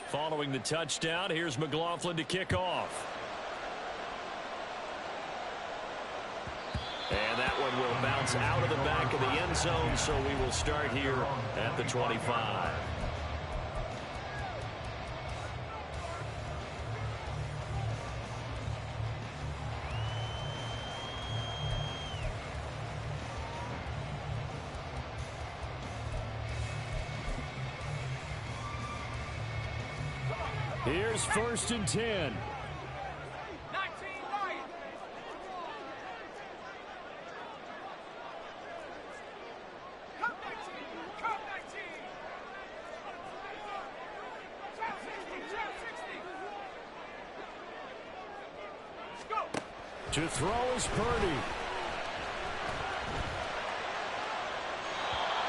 Following the touchdown, here's McLaughlin to kick off. And that one will bounce out of the back of the end zone, so we will start here at the 25. Here's first and 10. 19 Lions. Come 19. Come 19. Jab 60. Jab 60. Let's go. To throw is Purdy.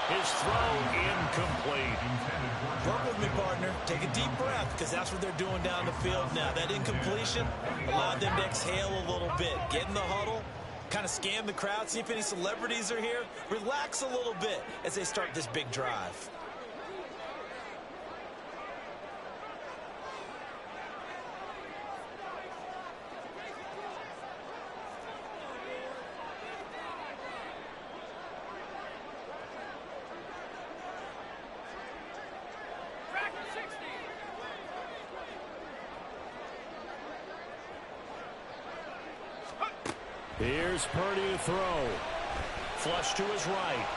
His throw incomplete. Work with me, partner. Take a deep breath, because that's what they're doing down the field now. That incompletion allowed them to exhale a little bit. Get in the huddle, kind of scan the crowd, see if any celebrities are here. Relax a little bit as they start this big drive. Back to 60. Here's Purdy to throw. Flush to his right.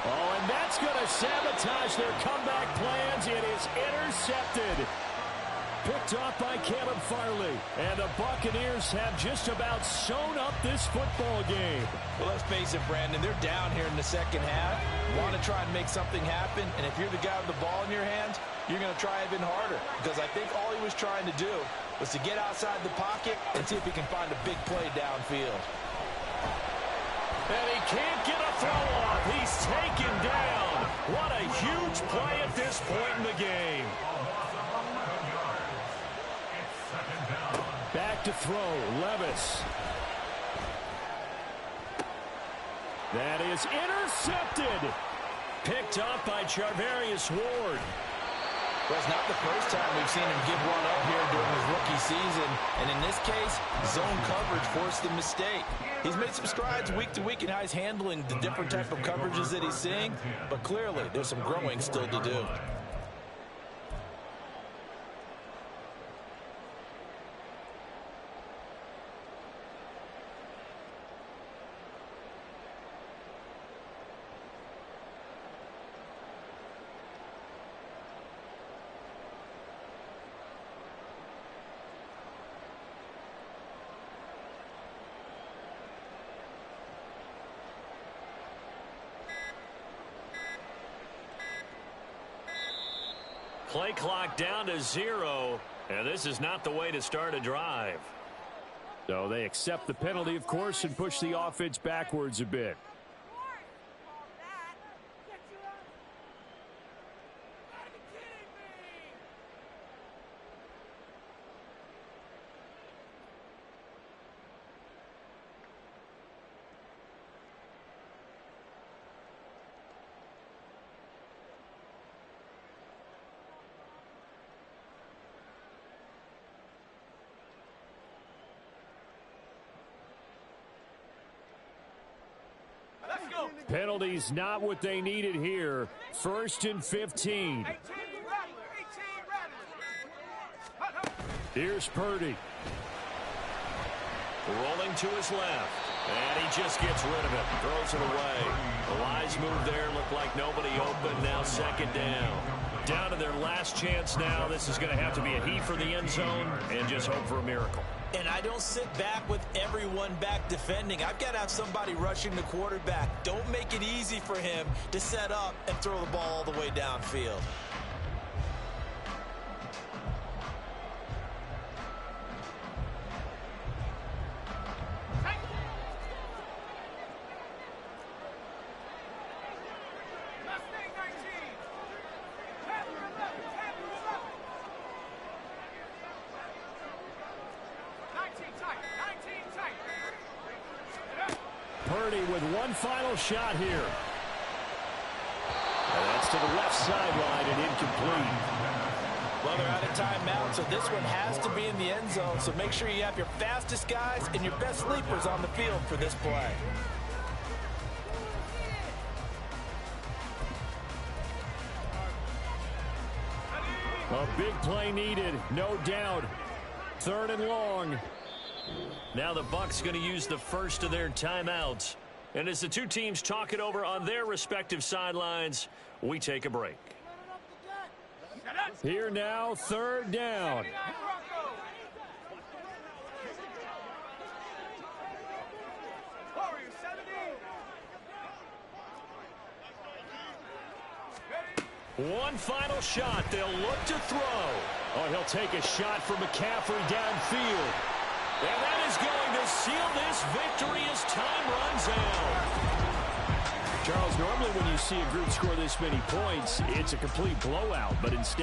Oh, and that's going to sabotage their comeback plans. It is intercepted. Picked off by Caleb Farley. And the Buccaneers have just about sewn up this football game. Well, let's face it, Brandon, they're down here in the second half. Want to try and make something happen, and if you're the guy with the ball in your hands, you're going to try even harder, because I think all he was trying to do was to get outside the pocket and see if he can find a big play downfield. And he can't get a throw off. He's taken down. What a huge play at this point in the game. Back to throw, Levis. That is intercepted. Picked up by Charvarius Ward. Well, it's not the first time we've seen him give one up here during his rookie season. And in this case, zone coverage forced the mistake. He's made some strides week to week in how he's handling the different type of coverages that he's seeing. But clearly, there's some growing still to do. Play clock down to 0, and this is not the way to start a drive. So they accept the penalty, of course, and push the offense backwards a bit. Penalties not what they needed here. 1st and 15. Here's Purdy. Rolling to his left. And he just gets rid of it. Throws it away. The wise move there. Looked like nobody open. Now 2nd down. Down to their last chance now. This is going to have to be a heat for the end zone and just hope for a miracle. And I don't sit back with everyone back defending. I've got to have somebody rushing the quarterback. Don't make it easy for him to set up and throw the ball all the way downfield. Purdy with one final shot here. And that's to the left sideline and incomplete. Well, they're out of timeout, so this one has to be in the end zone. So make sure you have your fastest guys and your best sleepers on the field for this play. A big play needed, no doubt. 3rd and long. Now the Bucs going to use the first of their timeouts. And as the two teams talk it over on their respective sidelines, we take a break. Here now, 3rd down. One final shot. They'll look to throw. Oh, he'll take a shot from McCaffrey downfield. And that is going to seal this victory as time runs out. Charles, normally when you see a group score this many points, it's a complete blowout, but instead